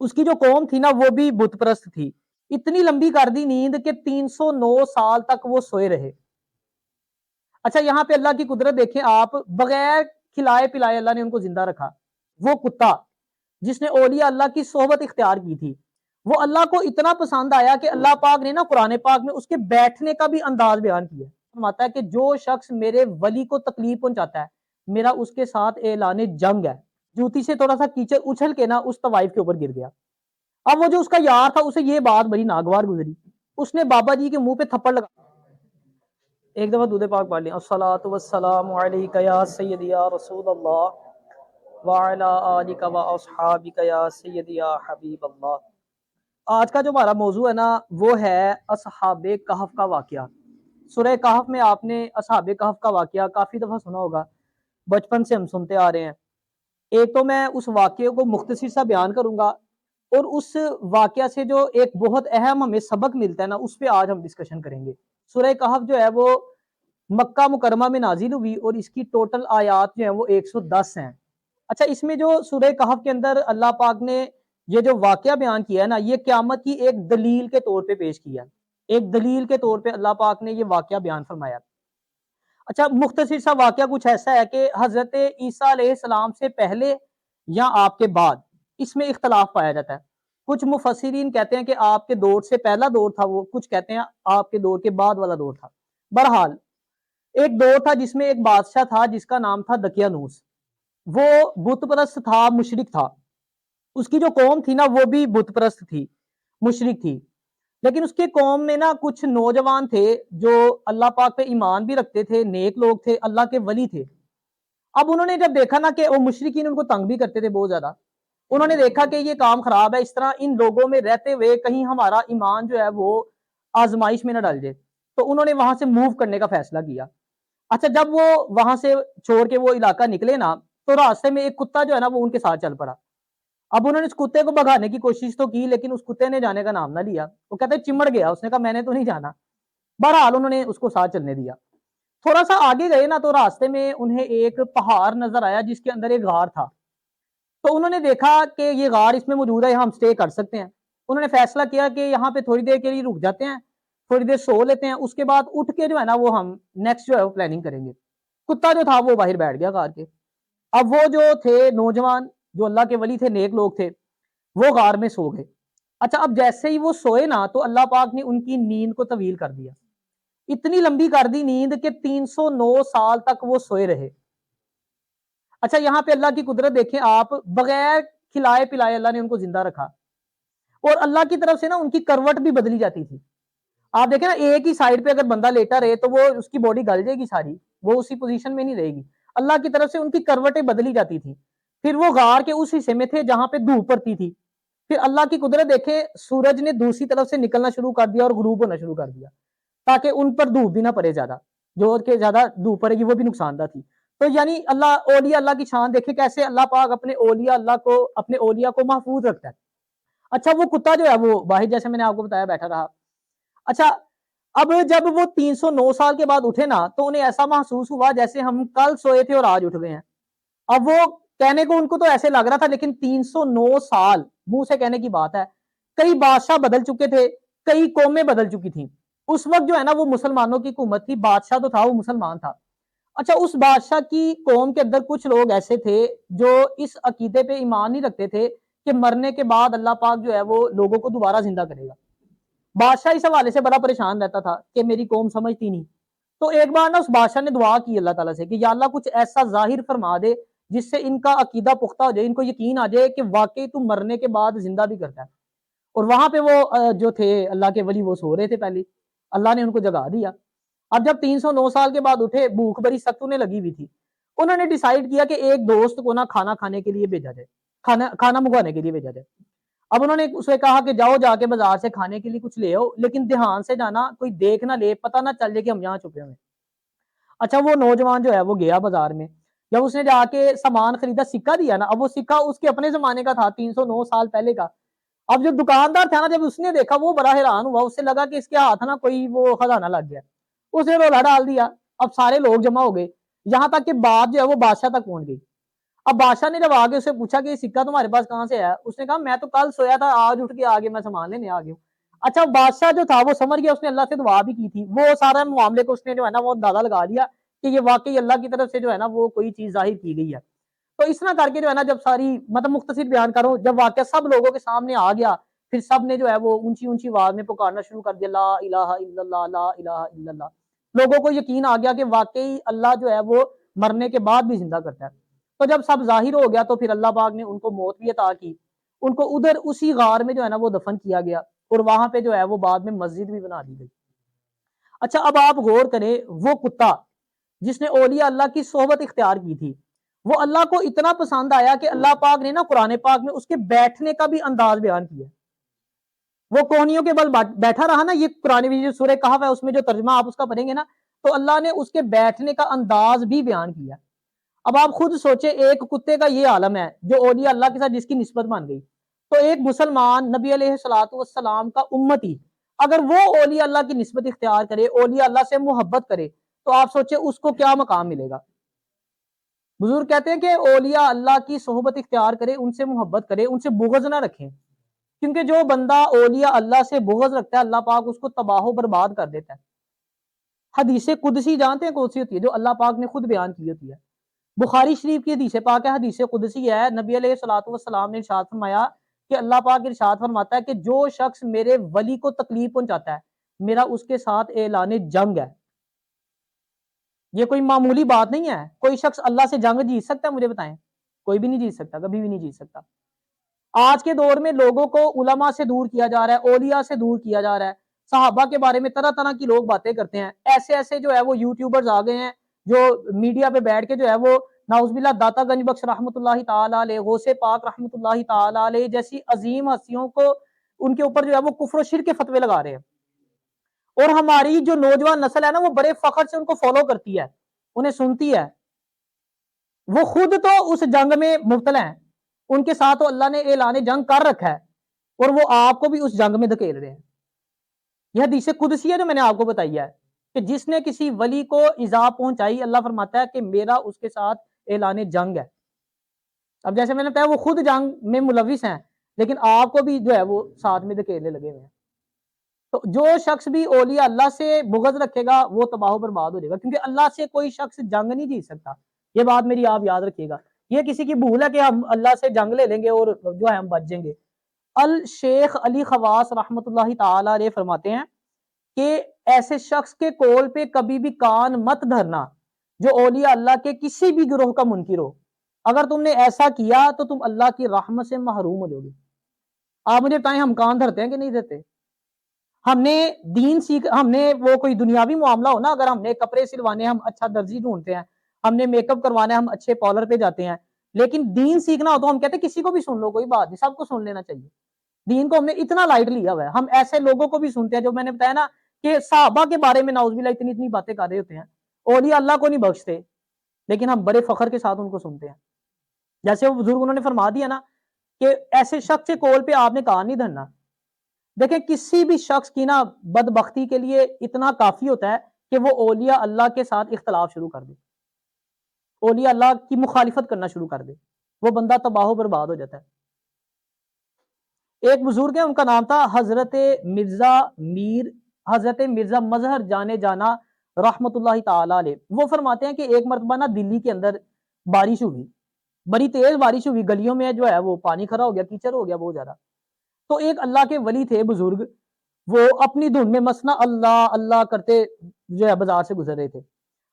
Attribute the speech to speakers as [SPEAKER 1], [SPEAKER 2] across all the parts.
[SPEAKER 1] اس کی جو قوم تھی نا وہ بھی بت پرست تھی. اتنی لمبی کر دی نیند کہ 309 سال تک وہ سوئے رہے. اچھا یہاں پہ اللہ کی قدرت دیکھیں آپ, بغیر کھلائے پلائے اللہ نے ان کو زندہ رکھا. وہ کتا جس نے اولیاء اللہ کی صحبت اختیار کی تھی, وہ اللہ کو اتنا پسند آیا کہ اللہ پاک نے نا قرآن پاک میں اس کے بیٹھنے کا بھی انداز بیان کیا. فرماتا ہے کہ جو شخص میرے ولی کو تکلیف پہنچاتا ہے میرا اس کے ساتھ اعلان جنگ ہے. جوتی سے تھوڑا سا کیچڑ اچھل کے نا اس طوائف کے اوپر گر گیا. اب وہ جو اس کا یار تھا اسے یہ بات بڑی ناگوار گزری, اس نے بابا جی کے منہ پہ تھپڑ لگا. ایک دفعہ دودھ پاک پڑھ لیں, الصلاۃ والسلام علیک یا سیدی یا رسول اللہ وعلی آلک و اصحابک یا سیدی یا حبیب اللہ. آج کا جو ہمارا موضوع ہے نا وہ ہے اصحاب کہف کا واقعہ. سورہ کہف میں آپ نے اصحاب کہف کا واقعہ کافی دفعہ سنا ہوگا, بچپن سے ہم سنتے آ رہے ہیں. ایک تو میں اس واقعے کو مختصر سا بیان کروں گا, اور اس واقعہ سے جو ایک بہت اہم ہمیں سبق ملتا ہے نا اس پہ آج ہم ڈسکشن کریں گے. سورہ کہف جو ہے وہ مکہ مکرمہ میں نازل ہوئی اور اس کی ٹوٹل آیات جو ہیں وہ 110 ہیں. اچھا اس میں جو سورہ کہف کے اندر اللہ پاک نے یہ جو واقعہ بیان کیا ہے نا یہ قیامت کی ایک دلیل کے طور پہ پیش کیا. ایک دلیل کے طور پہ اللہ پاک نے یہ واقعہ بیان فرمایا. اچھا مختصر سا واقعہ کچھ ایسا ہے کہ حضرت عیسیٰ علیہ السلام سے پہلے یا آپ کے بعد, اس میں اختلاف پایا جاتا ہے. کچھ مفسرین کہتے ہیں کہ آپ کے دور سے پہلا دور تھا وہ, کچھ کہتے ہیں آپ کے دور کے بعد والا دور تھا. بہرحال ایک دور تھا جس میں ایک بادشاہ تھا جس کا نام تھا دقیانوس. وہ بت پرست تھا, مشرک تھا. اس کی جو قوم تھی نا وہ بھی بت پرست تھی, مشرک تھی. لیکن اس کے قوم میں نا کچھ نوجوان تھے جو اللہ پاک پہ ایمان بھی رکھتے تھے, نیک لوگ تھے, اللہ کے ولی تھے. اب انہوں نے جب دیکھا نا کہ وہ مشرکین ان کو تنگ بھی کرتے تھے بہت زیادہ, انہوں نے دیکھا کہ یہ کام خراب ہے, اس طرح ان لوگوں میں رہتے ہوئے کہیں ہمارا ایمان جو ہے وہ آزمائش میں نہ ڈال جائے. تو انہوں نے وہاں سے موو کرنے کا فیصلہ کیا. اچھا جب وہ وہاں سے چھوڑ کے وہ علاقہ نکلے نا تو راستے میں ایک کتا جو ہے نا وہ ان کے ساتھ چل پڑا. اب انہوں نے اس کتے کو بھگانے کی کوشش تو کی لیکن اس کتے نے جانے کا نام نہ لیا. وہ کہتے چمڑ گیا, اس نے کہا میں نے تو نہیں جانا. بہرحال انہوں نے اس کو ساتھ چلنے دیا. تھوڑا سا آگے گئے نا تو راستے میں انہیں ایک پہاڑ نظر آیا جس کے اندر ایک غار تھا. تو انہوں نے دیکھا کہ یہ غار اس میں موجود ہے, یہاں ہم سٹے کر سکتے ہیں. انہوں نے فیصلہ کیا کہ یہاں پہ تھوڑی دیر کے لیے رک جاتے ہیں, تھوڑی دیر سو لیتے ہیں, اس کے بعد اٹھ کے جو ہے نا وہ ہم نیکسٹ جو ہے وہ پلاننگ کریں گے. کتا جو تھا وہ باہر بیٹھ گیا غار کے. اب وہ جو تھے نوجوان جو اللہ کے ولی تھے, نیک لوگ تھے, وہ غار میں سو گئے. اچھا اب جیسے ہی وہ سوئے نا تو اللہ پاک نے ان کی نیند کو طویل کر دیا. اتنی لمبی کر دی نیند کہ 309 سال تک وہ سوئے رہے. اچھا یہاں پہ اللہ کی قدرت دیکھیں آپ, بغیر کھلائے پلائے اللہ نے ان کو زندہ رکھا. اور اللہ کی طرف سے نا ان کی کروٹ بھی بدلی جاتی تھی. آپ دیکھیں نا ایک ہی سائڈ پہ اگر بندہ لیٹا رہے تو وہ اس کی باڈی گل جائے گی ساری, وہ اسی پوزیشن میں نہیں رہے گی. اللہ کی طرف سے ان کی کروٹیں بدلی جاتی تھی. پھر وہ غار کے اس حصے میں تھے جہاں پہ دھوپ پڑتی تھی. پھر اللہ کی قدرت دیکھے سورج نے دوسری طرف سے نکلنا شروع کر دیا اور غروب ہونا شروع کر دیا تاکہ ان پر دھوپ بھی نہ پڑے زیادہ, جو کہ زیادہ دھوپ پڑے گی وہ بھی نقصان دہ تھی. تو یعنی اللہ اولیاء اللہ کی شان دیکھے کیسے اللہ پاک اپنے اولیاء اللہ کو, اپنے اولیاء کو محفوظ رکھتا ہے. اچھا وہ کتا جو ہے وہ باہر جیسے میں نے آپ کو بتایا بیٹھا رہا. اچھا اب جب وہ 309 سال کے بعد اٹھے نا تو انہیں ایسا محسوس ہوا جیسے ہم کل سوئے تھے اور آج اٹھ گئے ہیں. اب وہ کہنے کو ان کو تو ایسے لگ رہا تھا لیکن 309 سال منہ سے کہنے کی بات ہے. کئی بادشاہ بدل چکے تھے, کئی قومیں بدل چکی تھیں. اس وقت جو ہے نا وہ مسلمانوں کی حکومت تھی, بادشاہ تو تھا وہ مسلمان تھا. اچھا اس بادشاہ کی قوم کے اندر کچھ لوگ ایسے تھے جو اس عقیدے پہ ایمان نہیں رکھتے تھے کہ مرنے کے بعد اللہ پاک جو ہے وہ لوگوں کو دوبارہ زندہ کرے گا. بادشاہ اس حوالے سے بڑا پریشان رہتا تھا کہ میری قوم سمجھتی نہیں. تو ایک بار نا اس بادشاہ نے دعا کی اللہ تعالیٰ سے کہ یا اللہ کچھ ایسا ظاہر فرما دے جس سے ان کا عقیدہ پختہ ہو جائے, ان کو یقین آ جائے کہ واقعی تو مرنے کے بعد زندہ بھی کرتا ہے. اور وہاں پہ وہ جو تھے اللہ کے ولی وہ سو رہے تھے پہلے, اللہ نے ان کو جگا دیا. اب جب 309 سال کے بعد اٹھے, بھوک بڑی سخت انہیں لگی ہوئی تھی. انہوں نے ڈیسائیڈ کیا کہ ایک دوست کو نا کھانا کھانے کے لیے بھیجا جائے, کھانا منگوانے کے لیے بھیجا جائے. اب انہوں نے اسے کہا کہ جاؤ جا کے بازار سے کھانے کے لیے کچھ لے آؤ, لیکن دھیان سے جانا, کوئی دیکھ نہ لے, پتہ نہ چل جائے کہ ہم یہاں چھپے ہوئے. اچھا وہ نوجوان جو ہے وہ گیا بازار میں. جب اس نے جا کے سامان خریدا, سکہ دیا نا, اب وہ سکہ اس کے اپنے زمانے کا تھا, 309 سال پہلے کا. اب جو دکاندار تھا نا جب اس نے دیکھا وہ بڑا حیران ہوا, اس سے لگا کہ اس کے ہاتھ نا کوئی وہ خزانہ لگ گیا. اس نے رولا ڈال دیا. اب سارے لوگ جمع ہو گئے, یہاں تک کہ بات جو ہے وہ بادشاہ تک پہنچ گئی. اب بادشاہ نے جب آگے اسے پوچھا کہ یہ سکہ تمہارے پاس کہاں سے ہے، اس نے کہا میں تو کل سویا تھا، آج اٹھ کے آگے میں سامان لینے آ گیا ہوں۔ اچھا بادشاہ جو تھا وہ سمجھ گیا، اس نے اللہ سے دعا بھی کی تھی، وہ سارا معاملے کو اس نے جو ہے نا وہ اندازہ لگا لیا کہ یہ واقعی اللہ کی طرف سے جو ہے نا وہ کوئی چیز ظاہر کی گئی ہے۔ تو اس طرح کر کے جو ہے نا جب ساری مطلب مختصر بیان کروں، جب واقعہ سب لوگوں کے سامنے آ گیا، پھر سب نے جو ہے وہ اونچی اونچی آواز میں پکارنا شروع کر دیا، لا الہ الا اللہ، لا الہ الا اللہ۔ لوگوں کو یقین آ گیا کہ واقعی اللہ جو ہے وہ مرنے کے بعد بھی زندہ کرتا ہے۔ تو جب سب ظاہر ہو گیا تو پھر اللہ پاک نے ان کو موت بھی عطا کی، ان کو ادھر اسی غار میں جو ہے نا وہ دفن کیا گیا، اور وہاں پہ جو ہے وہ بعد میں مسجد بھی بنا دی گئی۔ اچھا اب آپ غور کریں، وہ کتا جس نے اولیاء اللہ کی صحبت اختیار کی تھی، وہ اللہ کو اتنا پسند آیا کہ اللہ پاک نے نا قرآن پاک میں اس کے بیٹھنے کا بھی انداز بیان کیا۔ وہ کوہنیوں کے بل بیٹھا رہا نا، یہ قرآن میں جو سورہ کہف ہے اس میں جو ترجمہ آپ اس کا پڑھیں گے نا، تو اللہ نے اس کے بیٹھنے کا انداز بھی بیان کیا۔ اب آپ خود سوچیں، ایک کتے کا یہ عالم ہے جو اولیاء اللہ کے ساتھ جس کی نسبت بن گئی، تو ایک مسلمان نبی علیہ الصلوۃ والسلام کا امتی اگر وہ اولیاء اللہ کی نسبت اختیار کرے، اولیاء اللہ سے محبت کرے، تو آپ سوچیں اس کو کیا مقام ملے گا۔ بزرگ کہتے ہیں کہ اولیاء اللہ کی صحبت اختیار کرے، ان سے محبت کرے، ان سے بغض نہ رکھیں، کیونکہ جو بندہ اولیاء اللہ سے بغض رکھتا ہے اللہ پاک اس کو تباہ و برباد کر دیتا ہے۔ حدیث قدسی جانتے ہیں کون سی ہوتی ہے؟ جو اللہ پاک نے خود بیان کی ہوتی ہے، بخاری شریف کی حدیث پاک ہے، حدیث قدسی ہے۔ نبی علیہ الصلوۃ والسلام نے ارشاد فرمایا کہ اللہ پاک ارشاد فرماتا ہے کہ جو شخص میرے ولی کو تکلیف پہنچاتا ہے میرا اس کے ساتھ اعلان جنگ ہے۔ یہ کوئی معمولی بات نہیں ہے۔ کوئی شخص اللہ سے جنگ جیت سکتا ہے؟ مجھے بتائیں، کوئی بھی نہیں جیت سکتا، کبھی بھی نہیں جیت سکتا۔ آج کے دور میں لوگوں کو علماء سے دور کیا جا رہا ہے، اولیاء سے دور کیا جا رہا ہے، صحابہ کے بارے میں طرح طرح کی لوگ باتیں کرتے ہیں، ایسے ایسے جو ہے وہ یوٹیوبرز آ گئے ہیں جو میڈیا پہ بیٹھ کے جو ہے وہ نعوذ باللہ داتا گنج بخش رحمۃ اللہ تعالی علیہ، غوث پاک رحمۃ اللہ تعالی علیہ جیسی عظیم ہستیوں کو ان کے اوپر جو ہے وہ کفر و شرک کے فتوے لگا رہے ہیں، اور ہماری جو نوجوان نسل ہے نا وہ بڑے فخر سے ان کو فالو کرتی ہے، انہیں سنتی ہے۔ وہ خود تو اس جنگ میں مبتلا ہیں، ان کے ساتھ تو اللہ نے اعلان جنگ کر رکھا ہے، اور وہ آپ کو بھی اس جنگ میں دھکیل رہے ہیں۔ یہ حدیث قدسی ہے جو میں نے آپ کو بتائی ہے کہ جس نے کسی ولی کو ایذا پہنچائی، اللہ فرماتا ہے کہ میرا اس کے ساتھ اعلان جنگ ہے۔ اب جیسے میں نے کہا وہ خود جنگ میں ملوث ہیں، لیکن آپ کو بھی جو ہے وہ ساتھ میں دھکیلنے لگے ہوئے ہیں۔ تو جو شخص بھی اولیاء اللہ سے بغض رکھے گا وہ تباہ و برباد ہو جائے گا، کیونکہ اللہ سے کوئی شخص جنگ نہیں جیت سکتا۔ یہ بات میری آپ یاد رکھیے گا۔ یہ کسی کی بھول ہے کہ ہم اللہ سے جنگ لے لیں گے اور جو ہے ہم بچ جائیں گے۔ الشیخ علی خواص رحمۃ اللہ تعالی علیہ فرماتے ہیں کہ ایسے شخص کے قول پہ کبھی بھی کان مت دھرنا جو اولیاء اللہ کے کسی بھی گروہ کا منکر ہو۔ اگر تم نے ایسا کیا تو تم اللہ کی رحمت سے محروم ہو جاؤ گے۔ آپ مجھے بتائیں ہم کان دھرتے ہیں کہ نہیں دھرتے؟ ہم نے دین سیکھ، ہم نے وہ کوئی دنیاوی معاملہ ہو نا، اگر ہم نے کپڑے سلوانے ہم اچھا درزی ڈھونڈتے ہیں، ہم نے میک اپ کروانا ہے ہم اچھے پارلر پہ جاتے ہیں، لیکن دین سیکھنا ہو تو ہم کہتے ہیں کسی کو بھی سن لو، کوئی بات نہیں، سب کو سن لینا چاہیے۔ دین کو ہم نے اتنا لائٹ لیا ہوا ہے، ہم ایسے لوگوں کو بھی سنتے ہیں جو میں نے بتایا نا کہ صحابہ کے بارے میں نعوذ باللہ اتنی باتیں کر رہے ہوتے ہیں، اولیاء اللہ کو نہیں بخشتے، لیکن ہم بڑے فخر کے ساتھ ان کو سنتے ہیں۔ جیسے وہ بزرگ انہوں نے فرما دیا نا کہ ایسے شخص کے قول پہ آپ نے کان نہیں دھرنا۔ دیکھیں کسی بھی شخص کی نا بدبختی کے لیے اتنا کافی ہوتا ہے کہ وہ اولیاء اللہ کے ساتھ اختلاف شروع کر دے، اولیاء اللہ کی مخالفت کرنا شروع کر دے، وہ بندہ تباہ و برباد ہو جاتا ہے۔ ایک بزرگ ہے، ان کا نام تھا حضرت مرزا مظہر جانے جانا رحمت اللہ تعالی علیہ۔ وہ فرماتے ہیں کہ ایک مرتبہ نا دلی کے اندر بارش ہوئی، بڑی تیز بارش ہوئی، گلیوں میں جو ہے وہ پانی کھڑا ہو گیا، کیچڑ ہو گیا بہت زیادہ۔ تو ایک اللہ کے ولی تھے بزرگ، وہ اپنی دھن میں مسنا اللہ اللہ کرتے جو ہے بازار سے گزر رہے تھے۔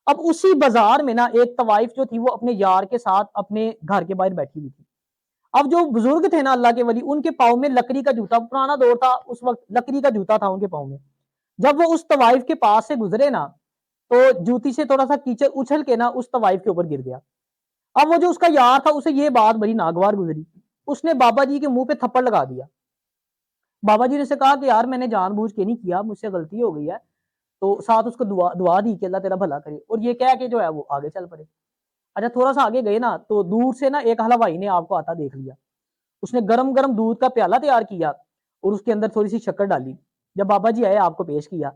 [SPEAKER 1] اب اسی بازار میں نا ایک طوائف جو تھی وہ اپنے یار کے ساتھ اپنے گھر کے باہر بیٹھی ہوئی تھی۔ اب جو بزرگ تھے نا اللہ کے ولی، ان کے پاؤں میں لکڑی کا جوتا، پرانا دور تھا اس وقت، لکڑی کا جوتا تھا ان کے پاؤں میں۔ جب وہ اس طوائف کے پاس سے گزرے نا تو جوتی سے تھوڑا سا کیچڑ اچھل کے نا اس طوائف کے اوپر گر گیا۔ اب وہ جو اس کا یار تھا اسے یہ بات بڑی ناگوار گزری، اس نے بابا جی کے منہ پہ تھپڑ لگا دیا۔ بابا جی نے سے کہا کہ یار میں نے جان بوجھ کے نہیں کیا، مجھ سے غلطی ہو گئی ہے، تو ساتھ اس کو دعا دی کہ اللہ تیرا بھلا کرے، اور یہ کہہ کے جو ہے وہ آگے چل پڑے۔ اچھا تھوڑا سا آگے گئے نا تو دور سے نا ایک حلوائی نے آپ کو آتا دیکھ لیا، اس نے گرم گرم دودھ کا پیالہ تیار کیا اور اس کے اندر تھوڑی سی شکر ڈالی۔ جب بابا جی آئے آپ کو پیش کیا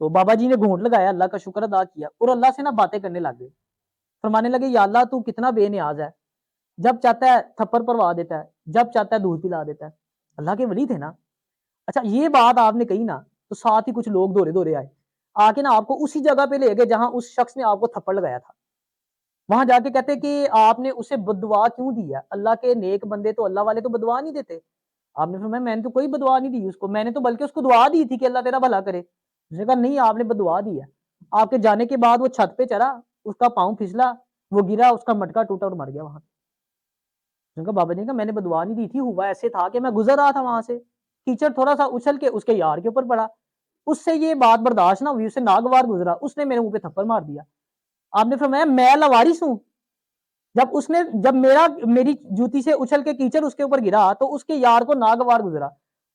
[SPEAKER 1] تو بابا جی نے گھونٹ لگایا، اللہ کا شکر ادا کیا اور اللہ سے نا باتیں کرنے لگ گئے، فرمانے لگے یا اللہ تو کتنا بے نیاز ہے، جب چاہتا ہے تھپڑ پروا دیتا ہے، جب چاہتا ہے دودھ پلا دیتا ہے. اللہ کے ولی تھے نا. اچھا یہ بات آپ نے کہی نا تو ساتھ ہی کچھ لوگ دورے دورے آئے آ کے نا آپ کو اسی جگہ پہ لے گئے جہاں اس شخص نے آپ کو تھپڑ لگایا تھا. وہاں جا کے کہتے کہ آپ نے اسے بددعا کیوں دی ہے؟ اللہ کے نیک بندے تو اللہ والے تو بددعا نہیں دیتے. آپ نے فرمایا میں نے تو کوئی بددعا نہیں دی اس کو، میں نے تو بلکہ اس کو دعا دی تھی کہ اللہ تیرا بھلا کرے. اس نے کہا نہیں آپ نے بددعا دی ہے. آپ کے جانے کے بعد وہ چھت پہ چڑھا، اس کا پاؤں پھسلا، وہ گرا، اس کا مٹکا ٹوٹا اور مر گیا وہاں. اس نے کہا بابا جی کا میں نے بددعا نہیں دی تھی، ہوا ایسے تھا کہ میں گزر رہا تھا وہاں سے، کیچڑ تھوڑا سا اچھل کے اس کے یار کے اوپر پڑا، اس سے یہ بات برداشت نہ ہوئی، اسے ناگوار گزرا، اس نے میرے منہ پہ تھپڑ مار دیا. آپ نے فرمایا میں لاوارث ہوں؟ جب میری جوتی سے اچھل کے کیچڑ اس کے اوپر گرا تو اس کے یار کو ناگوار گزرا،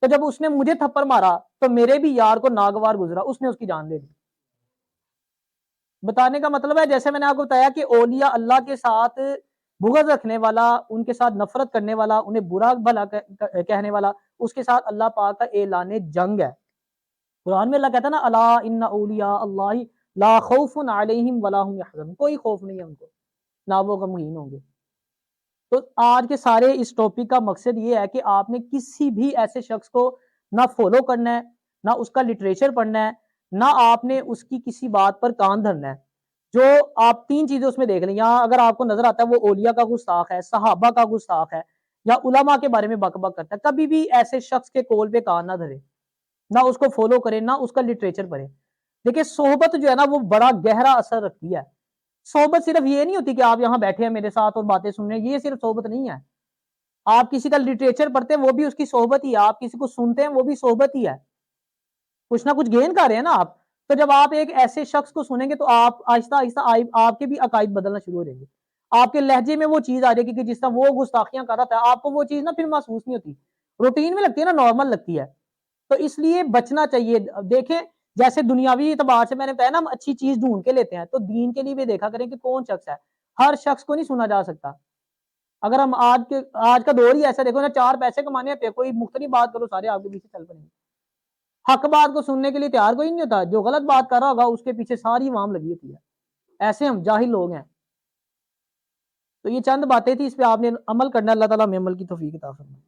[SPEAKER 1] تو جب اس نے مجھے تھپڑ مارا تو میرے بھی یار کو ناگوار گزرا، اس نے اس کی جان لے لی. بتانے کا مطلب ہے جیسے میں نے آپ کو بتایا کہ اولیاء اللہ کے ساتھ بغض رکھنے والا، ان کے ساتھ نفرت کرنے والا، انہیں برا بھلا کہنے والا، اس کے ساتھ اللہ پاک کا اعلان جنگ ہے. قرآن میں اللہ کہتا ہے نا الا ان اولیاء اللہ لا خوف علیہم ولا هم يحزنون، کوئی خوف نہیں ہے ان کو، نہ وہ غمگین ہوں گے. تو آج کے سارے اس ٹاپک کا مقصد یہ ہے کہ آپ نے کسی بھی ایسے شخص کو نہ فالو کرنا ہے، نہ اس کا لٹریچر پڑھنا ہے، نہ آپ نے اس کی کسی بات پر کان دھرنا ہے. جو آپ تین چیزیں اس میں دیکھ لیں، یہاں اگر آپ کو نظر آتا ہے وہ اولیاء کا گستاخ ہے، صحابہ کا گستاخ ہے، یا علماء کے بارے میں بک بک کرتا ہے. کبھی بھی ایسے شخص کے کول پہ کان نہ دھرے، نہ اس کو فالو کرے، نہ اس کا لٹریچر پڑھے. دیکھیں صحبت جو ہے نا وہ بڑا گہرا اثر رکھتی ہے. صحبت صرف یہ نہیں ہوتی کہ آپ یہاں بیٹھے ہیں میرے ساتھ اور باتیں سن رہے ہیں، یہ صرف صحبت نہیں ہے. آپ کسی کا لٹریچر پڑھتے ہیں وہ بھی اس کی صحبت ہی ہے، آپ کسی کو سنتے ہیں وہ بھی صحبت ہی ہے، کچھ نہ کچھ گین کر رہے ہیں نا آپ. تو جب آپ ایک ایسے شخص کو سنیں گے تو آپ آہستہ آہستہ آپ کے بھی عقائد بدلنا شروع ہو جائیں گے. آپ کے لہجے میں وہ چیز آ جائے گی کہ جس طرح وہ گستاخیاں کر رہا تھا آپ کو وہ چیز نا پھر محسوس نہیں ہوتی، روٹین میں لگتی ہے نا، نارمل لگتی ہے. تو اس لیے بچنا چاہیے. دیکھیں جیسے دنیاوی اعتبار سے میں نے کہا نا ہم اچھی چیز ڈھونڈ کے لیتے ہیں، تو دین کے لیے بھی دیکھا کریں کہ کون شخص ہے. ہر شخص کو نہیں سنا جا سکتا. اگر ہم آج کا دور ہی ایسا دیکھو نا، 4 پیسے کمانے ہیں، کوئی مختلف بات کرو سارے آپ کے پیچھے چل پڑیں گے. حق بات کو سننے کے لیے تیار کوئی نہیں ہوتا، جو غلط بات کر رہا ہوگا اس کے پیچھے ساری عوام لگی ہوتی ہے. ایسے ہم جاہل لوگ ہیں. تو یہ چند باتیں تھی، اس پہ آپ نے عمل کرنا. اللہ تعالیٰ ہمیں عمل کی توفیق عطا فرمائے.